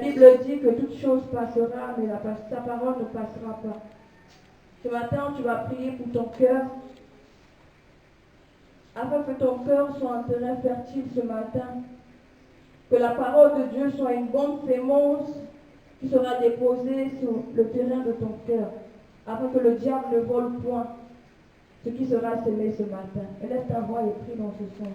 La Bible dit que toute chose passera, mais ta parole ne passera pas. Ce matin, tu vas prier pour ton cœur, afin que ton cœur soit un terrain fertile ce matin. Que la parole de Dieu soit une bonne sémence qui sera déposée sur le terrain de ton cœur, afin que le diable ne vole point ce qui sera semé ce matin. Et laisse ta voix et prie dans ce sens.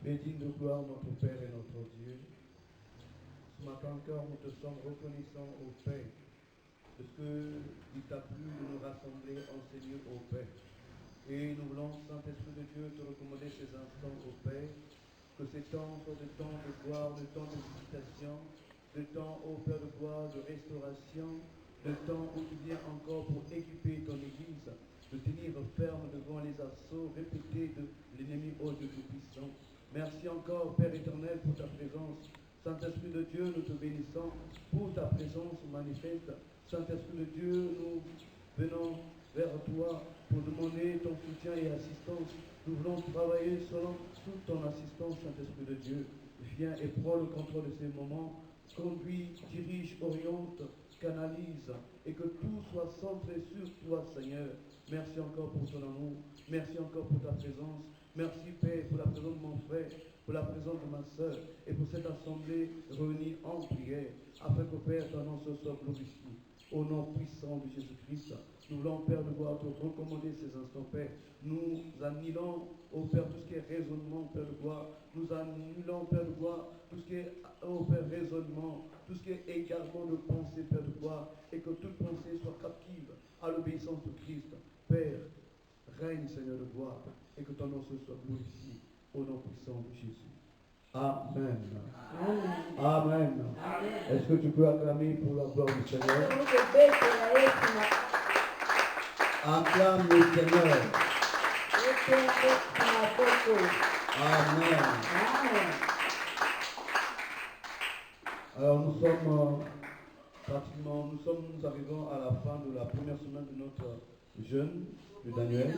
Bédigne de gloire notre Père et notre Dieu. Ce matin encore, nous te sommes reconnaissants au Père de ce qu'il t'a plu de nous rassembler en Seigneur au Père. Et nous voulons, Saint-Esprit de Dieu, te recommander ces instants au Père, que ces temps soient de temps de gloire, de temps de visitation, de temps, ô Père de gloire, de restauration, de temps où tu viens encore pour équiper ton Église, de tenir ferme devant les assauts répétés de l'ennemi ô Dieu tout-puissant. Merci encore, Père éternel, pour ta présence. Saint-Esprit de Dieu, nous te bénissons pour ta présence manifeste. Saint-Esprit de Dieu, nous venons vers toi pour demander ton soutien et assistance. Nous voulons travailler sous ton assistance, Saint-Esprit de Dieu. Viens et prends le contrôle de ces moments. Conduis, dirige, oriente, canalise et que tout soit centré sur toi, Seigneur. Merci encore pour ton amour. Merci encore pour ta présence. Merci, Père, pour la présence de mon frère, pour la présence de ma soeur et pour cette assemblée réunie en prière, afin que, Père, ton nom se soit glorifié. Au nom puissant de Jésus-Christ, nous voulons, Père, de voir te recommander ces instants, Père. Nous annulons, ô Père, tout ce qui est raisonnement, Père de gloire. Nous annulons, Père de gloire, tout ce qui est, ô Père, raisonnement, tout ce qui est égarement de pensée, Père de gloire, et que toute pensée soit captive à l'obéissance de Christ. Père, règne, Seigneur de gloire, et que ton nom se soit glorifié au nom puissant de Jésus. Amen. Amen. Amen. Amen. Est-ce que tu peux acclamer pour la gloire du Seigneur? Acclame le Seigneur. Amen. Amen. Alors nous sommes pratiquement, nous arrivons à la fin de la première semaine de notre jeûne de Daniel.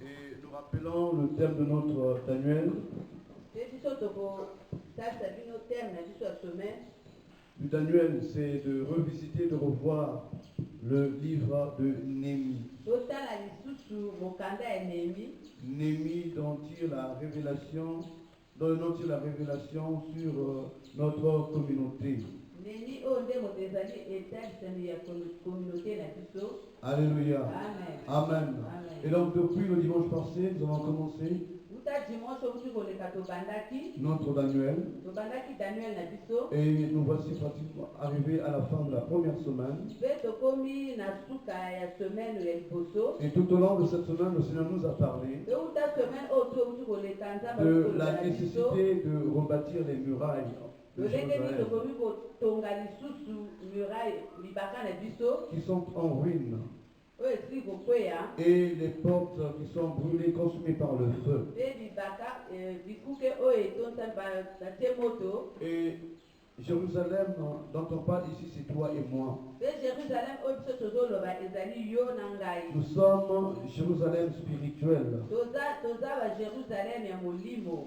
Et nous rappelons le thème de notre Daniel. Le Daniel, c'est de revisiter, de revoir le livre de Néhémie. Néhémie dont tire la révélation, dont le nom tire la révélation sur notre communauté. Alléluia. Amen. Amen. Amen. Et donc depuis le dimanche passé, nous avons commencé notre Daniel. Et nous voici pratiquement arrivés à la fin de la première semaine. Et tout au long de cette semaine, le Seigneur nous a parlé de la nécessité de rebâtir les murailles de Jérusalem qui sont en ruine. Et les portes qui sont brûlées, consumées par le feu. Et Jérusalem dont on parle ici, c'est toi et moi. Nous sommes Jérusalem spirituel.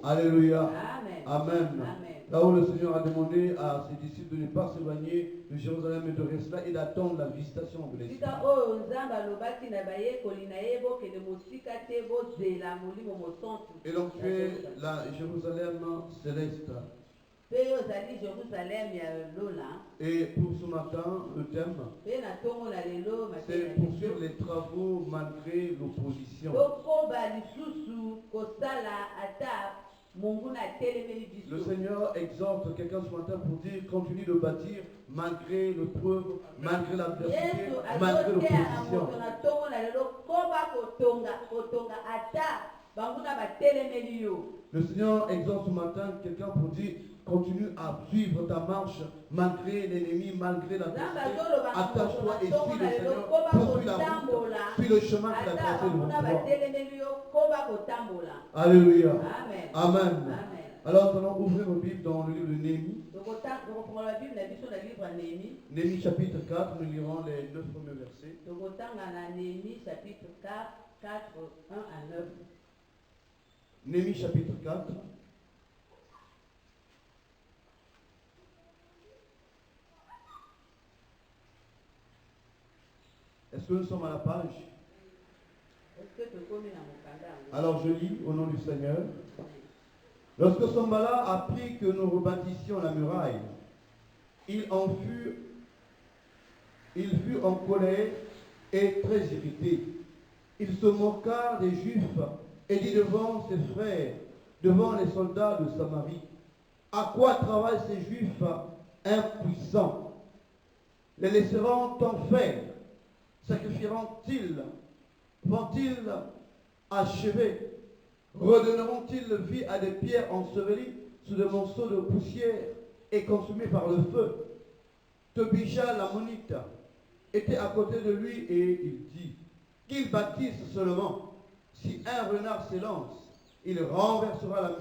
Alléluia. Amen. Amen. Amen. Là où le Seigneur a demandé à ses disciples de ne pas s'éloigner de Jérusalem et de rester là et d'attendre la visitation de l'Esprit. Et donc tu es la Jérusalem céleste. Et pour ce matin, le thème, c'est poursuivre les travaux malgré l'opposition. Le Seigneur exhorte quelqu'un ce matin pour dire continue de bâtir malgré l'épreuve, malgré l'adversité, malgré l'opposition. Le Seigneur exhorte ce matin quelqu'un pour dire continue à suivre ta marche malgré l'ennemi, malgré l'adversité. Attache-toi et suis le Seigneur, poursuis la route, suis le chemin qu'il a tracé devant toi. Alléluia. Amen. Amen. Amen. Alors nous allons ouvrir nos Bibles dans le livre de Néhémie. Néhémie chapitre 4, nous lirons les 9 premiers versets. Néhémie chapitre 4. Est-ce que nous sommes à la page? Alors je lis au nom du Seigneur. Lorsque Sambala apprit que nous rebâtissions la muraille, il fut en colère et très irrité. Il se moqua des Juifs et dit devant ses frères, devant les soldats de Samarie, à quoi travaillent ces Juifs impuissants? Les laisseront-on faire? Sacrifieront-ils? Vont-ils achever? Redonneront-ils vie à des pierres ensevelies sous des morceaux de poussière et consumées par le feu? Tobija l'ammonite était à côté de lui et il dit qu'ils bâtissent seulement. Si un renard s'élance, il renversera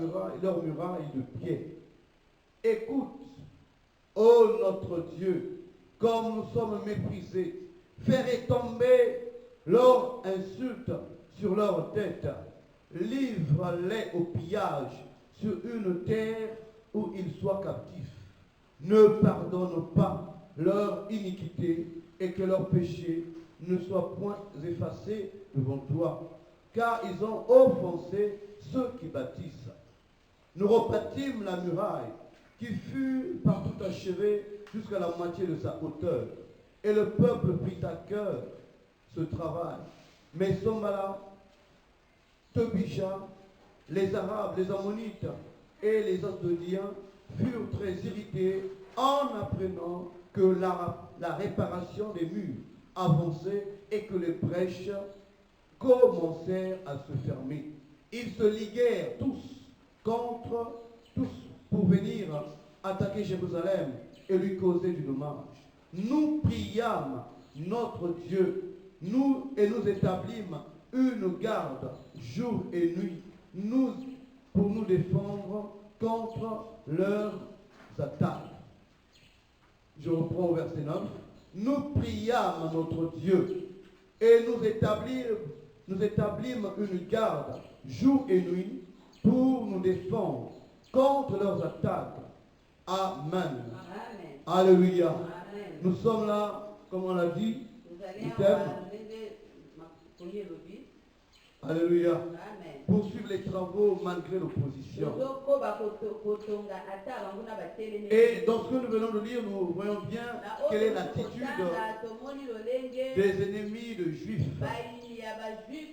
leur muraille de pierre. Écoute, ô notre Dieu, comme nous sommes méprisés, fais tomber leur insulte sur leur tête. Livre-les au pillage sur une terre où ils soient captifs. Ne pardonne pas leur iniquité et que leur péché ne soient point effacés devant toi, car ils ont offensé ceux qui bâtissent. Nous rebâtîmes la muraille, qui fut partout achevée jusqu'à la moitié de sa hauteur. Et le peuple prit à cœur ce travail. Mais Sambala, Tobija, les Arabes, les Ammonites et les Asdodiens furent très irrités en apprenant que la réparation des murs avançait et que les brèches commencèrent à se fermer. Ils se liguèrent tous pour venir attaquer Jérusalem et lui causer du dommage. Nous priâmes notre Dieu, nous établîmes une garde jour et nuit, pour nous défendre contre leurs attaques. Je reprends au verset 9. Nous priâmes notre Dieu et nous établîmes une garde jour et nuit pour nous défendre contre leurs attaques. Amen. Amen. Alléluia. Amen. Nous sommes là, comme on l'a dit, Nous allons le thème. Alléluia. Amen. Poursuivre les travaux malgré l'opposition. Tozokoba kotonga ata banguna batelemi. Et dans ce que nous venons de lire, nous voyons bien quelle est l'attitude tomoni lolenge des ennemis de Juifs. bayi ya bajuif.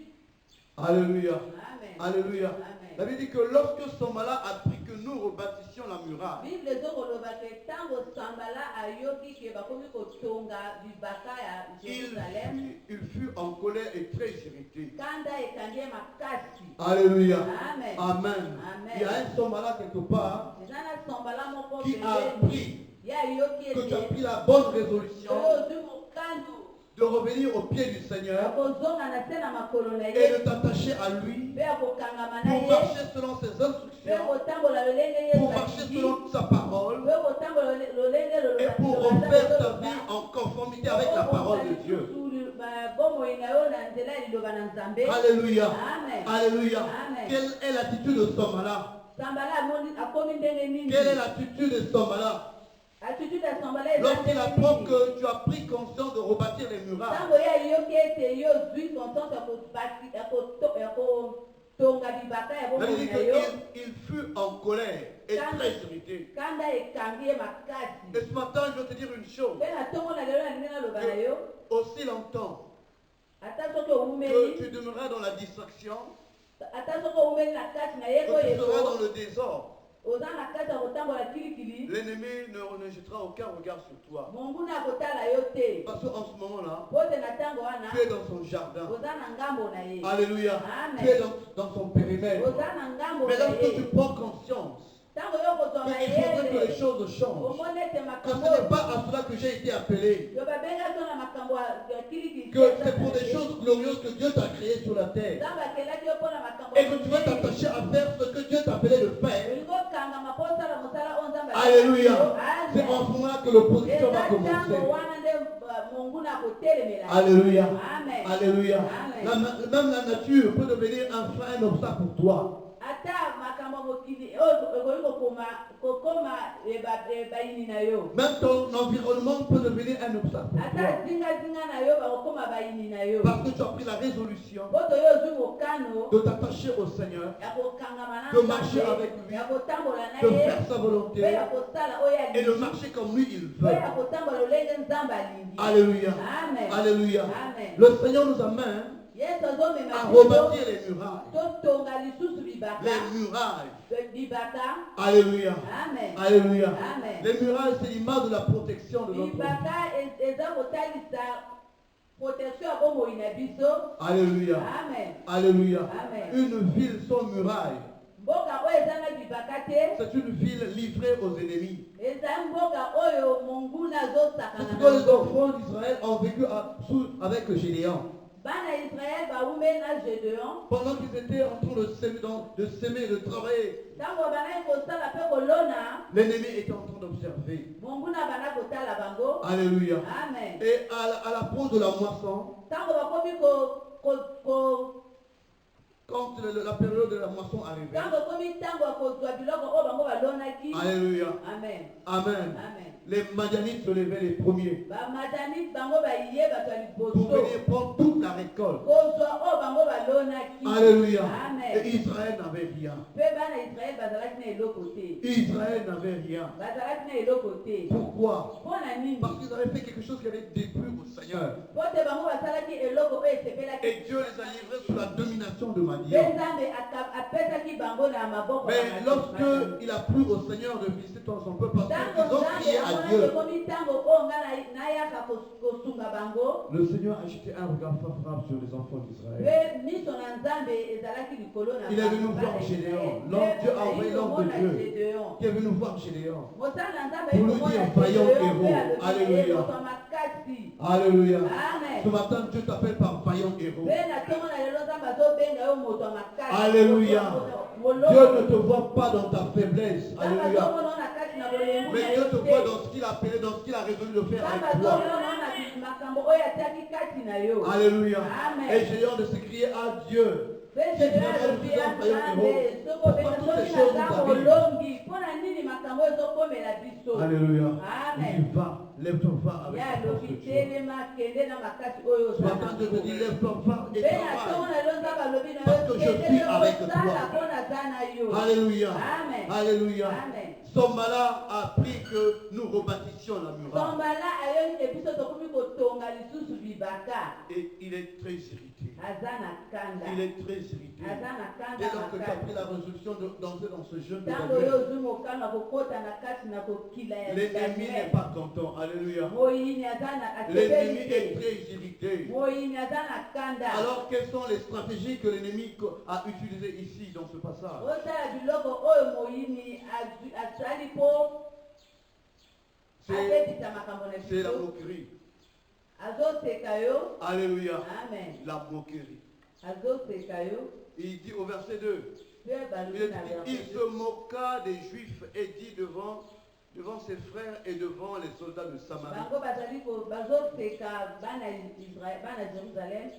Alléluia. Amen. Alléluia. Amen. La Bible dit que lorsque Sambala a appris que nous rebâtissions la muraille, Bible ezokoloba ke tango Sambala ayoki ke bakomi kotonga bibaka ya Jérusalem. il fut en colère et très irrité. Kanda ekangi makasi. Alléluia. Amen. Amen. Amen. Il y a un Sambala quelque part Ezana Sambala moko qui a appris ya yoki que tu as ete pris la bonne résolution oyo mokandu de revenir au pied du Seigneur akozonga na se na makolo na et ye de t'attacher à lui mpe akokangama na pour ye marcher selon ses mpe instructions, kotambola lolenge ye pour marcher selon sa parole mpe kotambola lolenge et pour refaire ta vie en conformité avec la parole de Dieu. bomoi na yo na nzela ya liloba na nzambe. Alléluia. Amen. Alléluia. Amen. Quelle est l'attitude de Sambala? Sambala akomi ndenge nini? Quelle est l'attitude de Sambala? Attitude ya Sambala eza Lorsqu'il ndenge apprend nini? que tu as pris conscience de rebâtir les murailles, Ntango ye ayoki ete yo ozwi conscience ya kotonga bibaka ya la bomoi Bible dit na yo, qu'il fut en colère et très irrité. kanda ekangi ye makasi. Et ce matin, je veux te dire une chose. Mpe na ntongo na lelo nalingi naloba na yo, Aussi longtemps ata soki que owumeli, tu demeureras dans la distraction, ata soki owumeli na kati na ye que tu seras koyeko, dans le désordre, oza na kati ya kotambola kilikili, l'ennemi ne jettera aucun regard sur toi. monguna akotala yo te. Parce qu'en ce moment-là, Po te na ntango wana tu es dans son jardin. oza na ngambo na ye. Alléluia. Amen. Tu es dans son périmètre. Oza na ngambo Mais na lorsque tu ye. prends conscience Ntango yo kozwa qu'il na faudrait que les ye, choses changent, omoni ete que makambo ce n'est pas à cela que j'ai été appelé, yo babengaki yo na makambo ya kilikili, que c'est pour des choses glorieuses que Dieu t'a créé sur la terre, nzambe akelaki yo mpo na makambo et que tu vas t'attacher à faire ce que Dieu t'a appelé de faire. olingi okangama mpo osala mosala oyo nzambe Alléluia. Amen. C'est en ce moment que l'opposition va eza ntango commencer. wana nde monguna akotelemela. Alléluia. Amen. Alléluia. Amen. Même la nature peut devenir un frein, un obstacle pour toi. Ata makambo ya mokili oyo ekoki kokoma bayini na yo. Même ton environnement peut devenir un obstacle pour Ata toi. zingazinga na yo bakokoma bayini na yo. Parce que tu as pris la résolution Boto yo ozwi mokano de t'attacher au Seigneur, ya kokangama na de marcher avec lui, ya kotambola na de ye, faire sa volonté mpe ya kosala oyo et de alingi, marcher comme lui il mpe veut. ya kotambola olenge nzambe alingi. Alléluia. Amen. Alléluia. Amen. Le Seigneur nous amène Yesu azomema à biso rebâtir les murailles. totonga lisusu bibaka. Les murailles. Bibaka. Alléluia. Amen. Alléluia. Amen. Les murailles, c'est l'image de la protection de notre vie. Bibaka eza kotalisa protection ya bomoi na biso. Alléluia. Amen. Alléluia. Amen. Une ville sans muraille, Mboka oyo eza na bibaka te, c'est une ville livrée aux ennemis. eza mboka oyo monguna azosakana C'est ce na que les yango. enfants d'Israël ont vécu avec Gédéon. Bana Israël bawumeli na Gédéon, Pendant qu'ils étaient en train de s'aimer, de travailler, ntango banaki kosala mpe kolona, l'ennemi était en train d'observer. monguna bana kotala bango. Alléluia. Amen. Et à la pause de la moisson, Ntango bakomi quand la période de la moisson arrivait. Ntango komi ntango ya kozwa biloko oyo bango balonaki. Alléluia. Amen. Amen. Amen. Les Madianites se levaient les premiers Bamadianite bango baye bato ya pour liboso. venir prendre toute la récolte. Kozwa oyo bango balonaki. Alléluia. Amen. Et Israël n'avait rien. Mpe bana Israël bazalaki na eloko te. Israël n'avait rien. Bazalaki na eloko te. Pourquoi? Mpona nini? Parce qu'ils avaient fait quelque chose qui avait déplu au Seigneur. Po te bango basalaki eloko oyo esepelaki. Et Dieu les a livrés sous la domination de Mpe Madian. Nzambe apesaki bango na maboko ya Mais lorsque il a plu au Seigneur de visiter ton son peuple, parce qu'ils ntango ont Nzambe crié à amonaki Dieu, ekomi ntango oyo nga nayaka kosunga bango. le Seigneur a jeté un regard favorable sur les enfants d'Israël. Mpe miso na Nzambe ezalaki likolo na Il est venu voir Gédéon. L'homme, Dieu a envoyé l'homme de Dieu qui est venu voir Gédéon. mosala na Nzambe Pour lui dire, vaillant héros. Alléluia. moto makasi. Alléluia. Amen. Ce matin, Dieu t'appelle par vaillant héros. Mpe na ntongo na lelo Nzambe azobenga yo moto ya makasi. Alléluia. Molongo. Dieu ne te voit pas dans ta faiblesse. Nzambe Alléluia. azomona na kati na bolembu Mais na Dieu yo te te. voit dans ce qu'il a appelé, dans ce qu'il a résolu de faire Nzambe avec toi. azomona na makambo oyo atiaki kati na yo. Alléluia. Amen. Et Gédéon de se crier à Dieu. Mpe Gédéon alobi ya Nzambe soki naza molongi mpona nini makambo oyo ezokomela biso. Alléluia. Amen. Il va, lève-toi, va avec Ya ta force alobi de Dieu. telema kende na makasi oyo Ce matin, Dieu te dit, lève-toi, va et mpe na ntongo travaille. na lelo Nzambe alobi na Parce yo que je kende suis avec kosala toi. mpo naza na yo. Alléluia. Amen. Alléluia. Amen. Sombala a appris que nous rebâtissions la muraille. Sombala ayoki te biso tokomi kotonga lisusu bibaka. Et il est très irrité. Aza na kanda. Il est très irrité. Aza na kanda Dès lors que tu as pris makasi. la résolution d'entrer dans ce jeûne de Ntango yo Daniel, ozwi mokano kokota na kati na kokila ya l'ennemi n'est Daniel. pas content. Alléluia. Moyini aza na L'ennemi asepeli est te. très irrité. Moyini aza na kanda. Alors, quelles sont les stratégies que l'ennemi a utilisées ici dans ce passage? osala biloko oyo moyini asali mpo C'est abebisa makambo na c'est la biso. moquerie. Azoseka yo. Alléluia. Amen. La moquerie. Azoseka yo. Il dit au verset 2, Mpe balobi na il verset se moqua des Juifs et dit devant ses frères et devant les soldats de Samarie, bango bazoseka bana Israël, bana Jérusalem.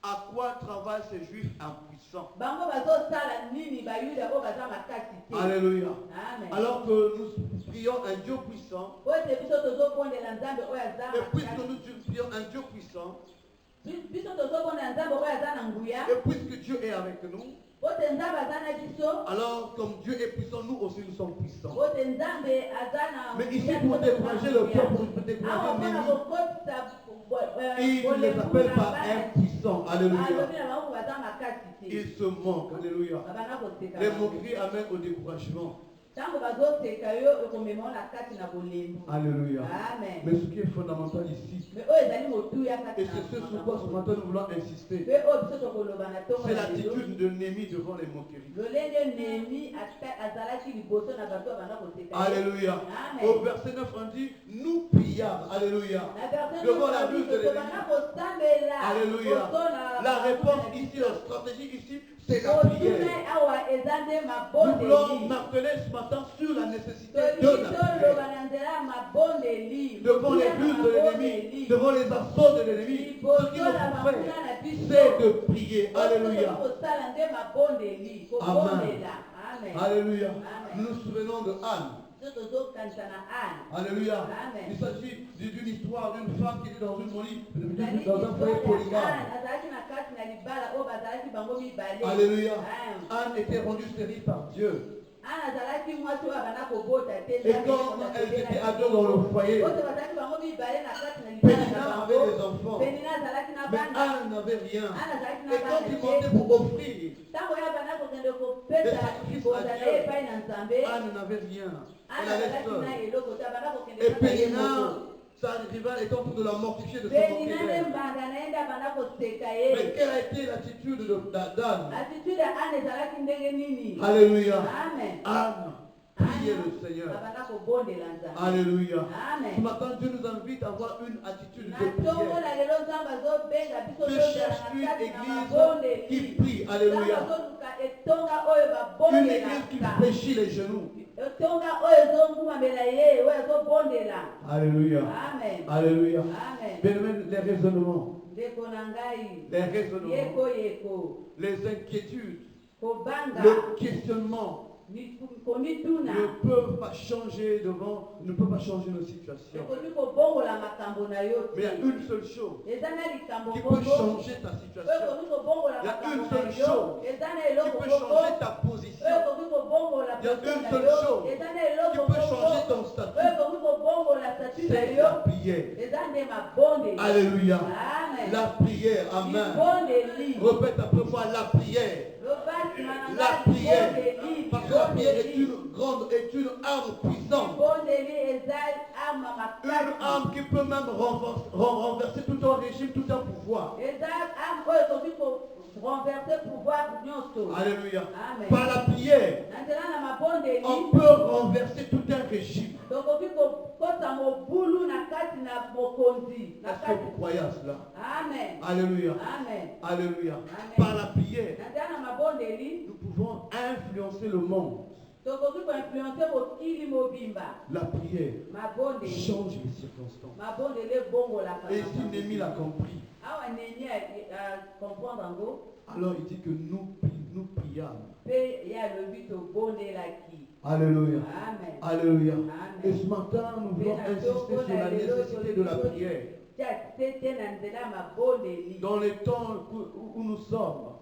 à quoi travaillent ces Juifs impuissants? Bango bazosala nini bayuda oyo baza makasi te. Alléluia. Amen. Alors que nous prions un Dieu puissant, po ete biso tozobondela Nzambe oyo aza et puisque makasi. nous prions un Dieu puissant, Biso tozobondela Nzambe oyo aza na nguya. et puisque Dieu est avec nous, Po te Nzambe aza na biso. alors comme Dieu est puissant, nous aussi nous sommes puissants. Po te Nzambe aza na Mais ici, nguya, pour biso toza décourager na le nguya. peuple, pour décourager Awa mpona l'ennemi, kokotisa il ne les appelle pas impuissants. Alléluia. alobi na bango baza makasi te. Il se moque. Alléluia. Babana koseka Les bango. moqueries amènent au découragement. Ntango bazoseka yo ekomema na kati na bolembu. Alléluia. Amen. Mais ce qui est fondamental ici, Mais oyo ezali motuya kati et na c'est ce sur quoi ce matin nous voulons insister, mpe oyo biso tokoloba na ntongo c'est na lelo. l'attitude de Néhémie devant les moqueries. lolenge nehemi azalaki liboso na bato oyo banda koseka ye. Alléluia. Amen. Au verset 9, on dit, nous priâmes. Alléluia. Na verset Devant la buse de tobanda l'ennemi. kosambela. Alléluia. kosala La réponse makambo na ici, biso. la stratégie ici, c'est la Kotuna prière. awa eza nde Nous voulons mabondeli. marteler ce matin sur la nécessité tolingi de la toloba prière. na nzela ya mabondeli. Devant les Motuna buts de l'ennemi, mabondeli. devant les assauts de l'ennemi, ce Liboso qu'il na nous faut bamuna faire, na biso. c'est de prier. Alléluia. kosala nde mabondeli. kobondela. Amen. Alléluia. Amen. Nous nous souvenons de Anne. biso tozokanisa na Anne. Alléluia. Amen. Il s'agit d'une histoire d'une femme qui était dans une Ezali dans un foyer histoire ya polygame. Anne, azalaki na kati na libala oyo bazalaki bango mibale. Alléluia. Amen. Anne était rendue stérile par Dieu. Anne azalaki mwasi oyo abanda kobota te. Et quand elles étaient à deux dans le foyer, oyo bazalaki bango mibale na kati na libala na Pénina bango. avait des enfants. Pénina azalaki na Mais bana. Anne n'avait rien. Anne azalaki na Et quand il bana montait te. pour offrir, Ntango ye abanda kokende kopesa libonza na ye epai na Nzambe. Anne n'avait rien. Anne Elle allait azalaki seule. na eloko te abanda kokende Et kaka ye Pénina, moko. sa rivale est en train de la mortifier, de se Pénina moquer nde d'elle. mbanda na ye nde abanda koseka Mais ye. quelle a été l'attitude d'Anne? Attitude ya Anne ezalaki ndenge nini? Alléluia. Amen. Anne, priez le Seigneur. Abanda kobondela Nzambe. Alléluia. Amen. Ce matin, Dieu nous invite à avoir une attitude Na de ntongo prière. na lelo Nzambe azobenga biso Je tozala cherche na une kati na église mabondeli. qui prie. Alléluia. Nzambe azoluka etonga oyo Une église qui babondelaka. fléchit les genoux. Etonga oyo ezongumamela ye oyo azobondela. Alléluia. Amen. Alléluia. Amen. Bien-aimés, les raisonnements, ndeko na ngai les raisonnements, yeko yeko les inquiétudes, kobanga le questionnement komituna ne peuvent pas changer ne peuvent pas changer nos situations. ekoki kobongola makambo na yo Mais il y a te une seule chose eza na likambo qui moko peut changer ta oyo situation. ekoki kobongola Il y a makambo une na seule yo chose eza na qui eloko peut moko changer ta oyo position. ekoki kobongola Il y a position une na seule yo chose eza na qui eloko peut moko changer ton oyo statut. ekoki kobongola statut na C'est yo la prière. eza nde mabondeli Alléluia. amen La prière. Amen. libondeli Répète après moi la prière. lobasima na La ngai prière. libondeli Parce que la prière est libondeli est une arme puissante. libondeli eza ama Une makasi arme qui peut même renverser tout un régime, tout un pouvoir. eza ame oyo ekoki korenverse pouvoir nyonso Alléluia. amen Par la prière, na nzela na mabondeli on peut renverser tout un régime. tokoki kokota mobulu na kati na mokonzi na Est-ce que kati vous croyez à cela? amen Alléluia. amen Alléluia. Amen. Par la prière, na nzela na mabondeli nous pouvons influencer le monde. tokoki koinfluence mokili mobimba La prière mabondeli change les circonstances. mabondeli ebongolaka Et si Némi l'a compris, awa neni comprendre yango alors il dit que nous priâmes. mpe ye alobi tobondelaki Alléluia. amen Alléluia. Amen. Et ce matin, nous voulons insister sur la nécessité de la prière. tete na nzela ya mabondeli Dans les temps où nous sommes,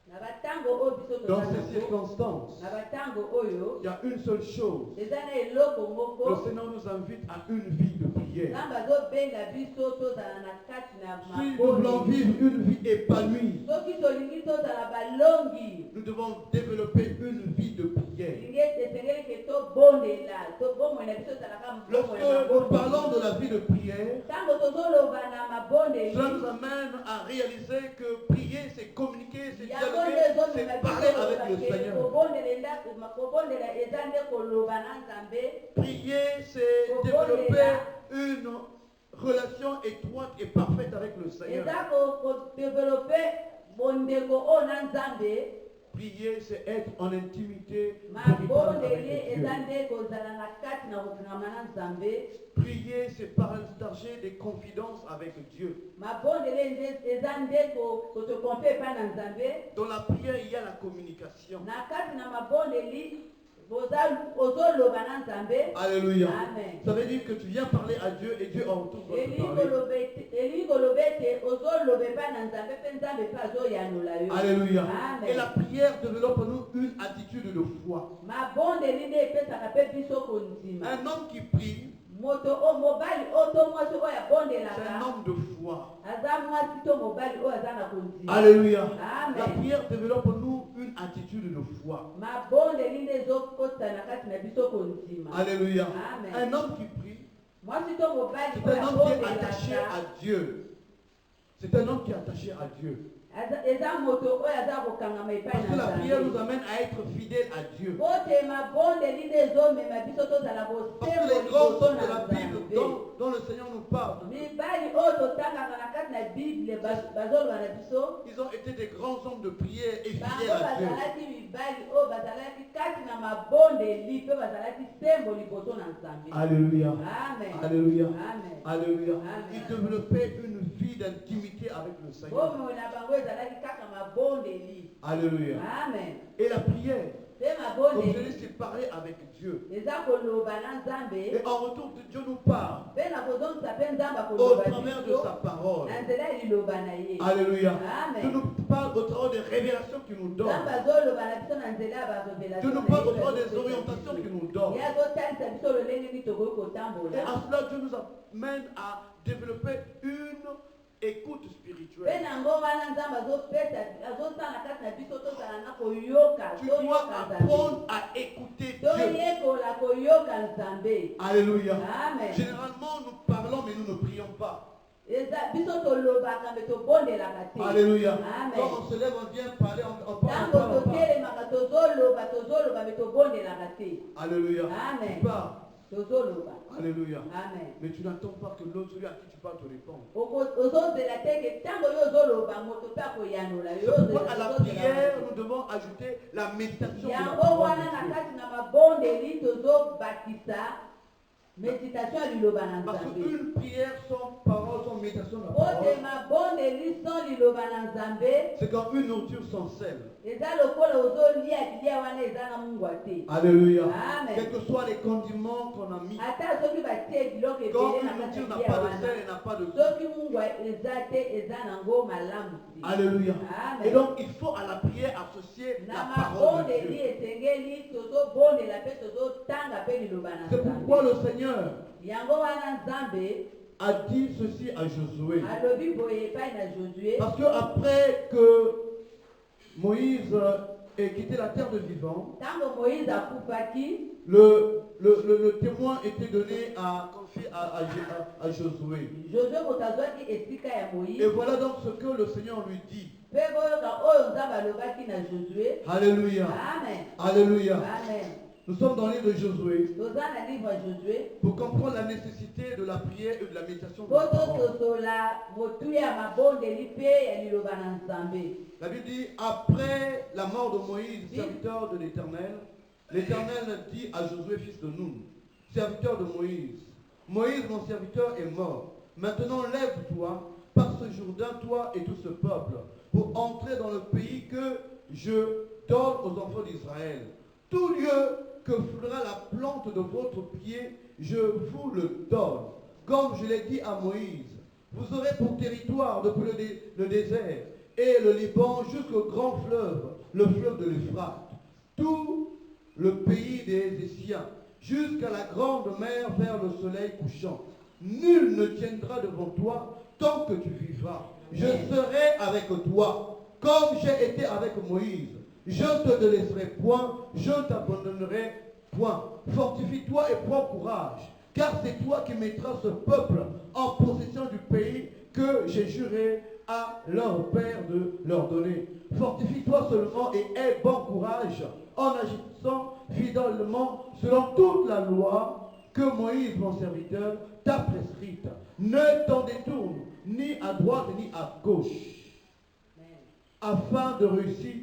na batango oyo biso dans toza ces nango circonstances, na batango oyo il y a une seule chose. eza na eloko Le moko Seigneur nous invite à une vie de prière. nzambe azobenga biso tozala na kati na Si nous voulons mabondeli vivre une vie épanouie, soki tolingi tozala balongi nous devons développer une vie de prière. lingi esengeli ke tobondela bomoi na biso ezalaka Lorsque nous parlons de la vie de prière, ntango tozoloba na mabondeli cela nous amène à réaliser que prier, c'est communiquer, c'est yango nde dialoguer, ezomema c'est parler avec le biso Seigneur. kobondela eza nde koloba na nzambe Prier, c'est développer une relation étroite et parfaite avec le Seigneur. eza kodevelope bondeko oyo na nzambe Prier, c'est être en intimité véritable mabondeli avec eza Dieu. nde kozala na kati na kokangama na nzambe Prier, c'est partager des confidences avec Dieu. mabondeli eza nde kotokompe epai na nzambe Dans la prière, il y a la communication. na kati na mabondeli ozoloba na nzambe Alléluia. amen Ça veut dire que tu viens parler à Dieu et Dieu en retour va te parler. elingi koloba ete ozoloba epai na nzambe mpe nzambe mpe azoyanola yo Alléluia. Et la amen prière développe en nous une attitude de foi. mabondeli nde epesaka mpe biso kondima Un homme qui prie, moto oyo mobali oyo to mwasi oyo c'est un abondelaka homme de foi. aza mwasi to mobali oyo aza na kondima Alléluia. La amen prière développe en nous une attitude de foi. mabondeli nde ezokota na kati na biso kondima Alléluia. Amen. Un homme qui prie, mwasi to mobali c'est oyo un homme qui est attaché abondelaka à Dieu. C'est un homme qui est attaché à Dieu. eza moto oyo aza kokangama epai Parce que na la prière nous nzambe amène à être fidèles à Dieu. bote mabondeli nde ezomema biso tozala Parce que bosembo les grands liboso hommes de na la Bible nzambe dont le Seigneur nous parle, mibali oyo totangaka na kati na bible bazoloba na biso ils ont été des grands hommes de prière et bango fidèles à Dieu. bazalaki mibali oyo bazalaki kati na mabondeli mpe bazalaki sembo liboso na nzambe Alléluia. amen Alléluia. amen Alléluia. Amen. Ils développaient une vie d'intimité avec le Seigneur. bomoi na bango ezalaki kaka mabondeli Alléluia. amen Et la prière, mpe comme je dis, mabondeli c'est parler avec Dieu. eza koloba na nzambe Et en retour, Dieu nous parle mpe na kozongisa mpe nzambe au akoloba travers de biso sa parole. na nzela ya liloba na ye Alléluia. Amen. Dieu nous parle au travers des révélations qu'il nous donne. nzambe azoloba na biso na nzela ya Dieu nous parle au travers des orientations qu'il nous donne. ye azotalisa biso lolenge nini tokoki Et kotambola à cela, Dieu nous amène à développer une écoute mpe spirituelle. nango wana nzambe azosala na kati na biso tozala na koyoka Tu dois toyoka nzambe apprendre à écouter Dieu. toyekola koyoka nzambe Alléluia. Amen. Généralement, nous parlons, mais nous ne prions pas. biso tolobaka mpe tobondelaka te Alléluia. Amen. Quand on se lève, on vient parler, on parle, ntango on parle. totelemaka tozoloba mpe tobondelaka te Alléluia. Amen. Tu parles. tozoloba Alléluia. amen Mais tu n'attends pas que l'autre, celui à qui tu parles, te réponde. ozozela teke ntango yo ozoloba moto mpe akoyanola yo C'est pourquoi à la prière, nous devons ajouter la méditation de la yango parole wana na de Dieu. kati na mabondeli tozobakisa méditation ya liloba na Parce nzambe qu'une prière sans parole, sans méditation de la parole, otema bondeli sans liloba na nzambe c'est comme une nourriture sans sel. eza lokola ozolia bilia wana eza na mungwa te. Alléluia. Amen. Quels que soient les condiments qu'on a mis, ata soki batie biloko comme ebele une na kati nourriture ya n'a bilia pas de wana sel et n'a pas de sucre. soki mungwa eza te eza nango malamu te. Alléluia. Amen. Et donc, il faut à la prière associer na la parole de mabondeli Dieu. esengeli tozobondela mpe tozotanga mpe liloba na C'est pourquoi le Seigneur yango wana nzambe a dit ceci à Josué. alobi boye epai na Josué Parce que après que Moïse ait quitté la terre de vivant, ntango Moïse akufaki le témoin était donné confié à Josué. Josué moto azwaki esika ya Et Moïse voilà donc ce que le Seigneur lui dit. mpe boyoka oyo nzambe alobaki na Josué. Alléluia. Amen. Alléluia. Amen. Nous sommes dans le livre de Josué toza na livre ya Josué pour comprendre la nécessité de la prière et de la méditation de po la parole. totosola motuya ya mabondeli mpe ya liloba na nzambe. La Bible dit, après la mort de Moïse, serviteur de l'Éternel, l'Éternel dit à Josué, fils de Nun, serviteur de Moïse, Moïse, mon serviteur, est mort. Maintenant, lève-toi, par ce Jourdain, toi et tout ce peuple, pour entrer dans le pays que je donne aux enfants d'Israël. Tout lieu que fleura la plante de votre pied, je vous le donne. Comme je l'ai dit à Moïse, vous aurez pour territoire depuis le désert et le Liban jusqu'au grand fleuve, le fleuve de l'Euphrate, tout le pays des Essiens, jusqu'à la grande mer vers le soleil couchant. Nul ne tiendra devant toi tant que tu vivras. Je serai avec toi, comme j'ai été avec Moïse. Je ne te délaisserai point, je ne t'abandonnerai point. Fortifie-toi et prends courage, car c'est toi qui mettras ce peuple en possession du pays que j'ai juré à leur père de leur donner. Fortifie-toi seulement et aie bon courage en agissant fidèlement selon toute la loi que Moïse, mon serviteur, t'a prescrite. Ne t'en détourne ni à droite ni à gauche, afin de réussir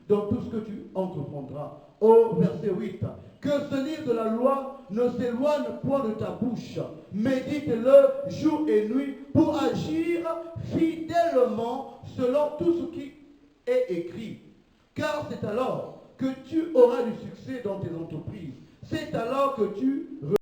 dans tout ce que tu entreprendras. Au verset 8. Que ce livre de la loi ne s'éloigne point de ta bouche. Médite-le jour et nuit pour agir fidèlement selon tout ce qui est écrit. Car c'est alors que tu auras du succès dans tes entreprises. C'est alors que tu